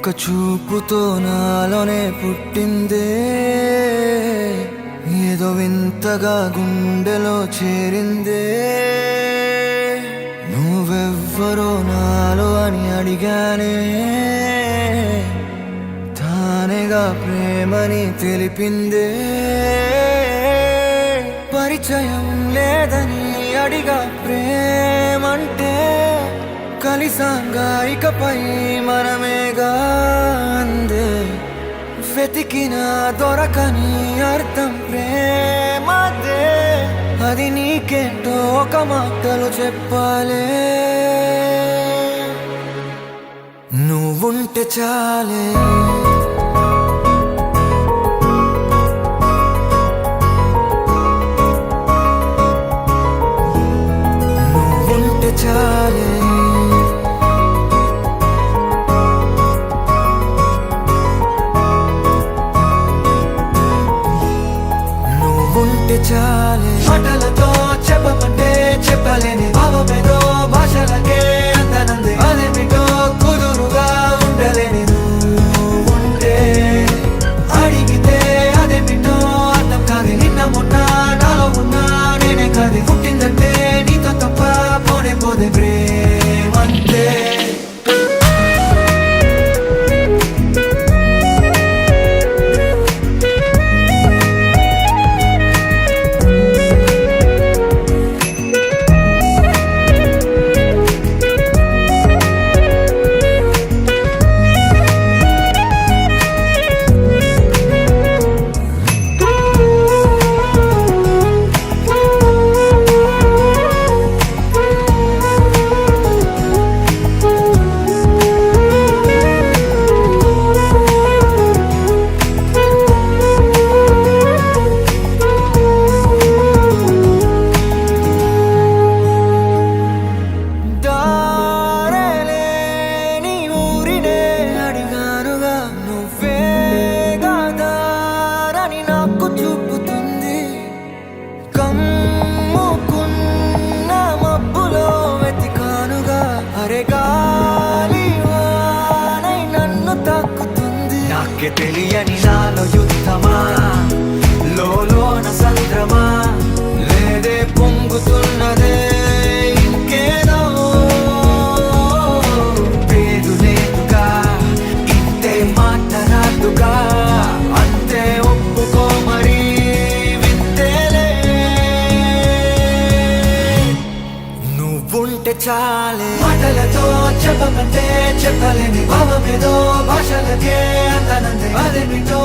ఒక చూపుతో నాలోనే పుట్టిందే, ఏదో వింతగా గుండెలో చేరిందే. నువ్వెవ్వరో నాలో అని అడిగానే, తానేగా ప్రేమని తెలిపిందే. పరిచయం లేదని అడిగా ప్రేమంటే, కలిసాంగా ఇకపై మనమేగా అందే. వెతికిన దొరకని అర్థం ప్రేమదే, అది నీకేంటో ఒక మాటలు చెప్పాలే. నువ్వుంటే చాలే, నువ్వుంటే చాలే, నువ్వుంటే చాలే. మాటలతో చెప్పమంటే చెప్పలేని భావమేదో భాషలకే అందనంది. అదేమిటో కుదురుగా ఉండలేని నువ్వుంటే, అడిగితే అదేమిటో అర్థం కాదు. నిన్న మొన్న నాలో ఉన్నా నేనే కాదు. పుట్టిందంటే నీతో తప్ప పోనే పోదే ప్రేమంతే. నాకే తెలియని నాలో యుద్ధమా, లోన సంద్రమా, లేదే పొంగుతున్నదే ఇంకేదో. పేరు లేదుగా, ఇంతే మాట రాదుగా, అంతే ఒప్పుకో మరి వింతేలే. నువ్వుంటే చాలే, మాటలతో చెప్పమంటే చెప్పలేని భావమేదో భాషలకే అందనంది. అదేమిటో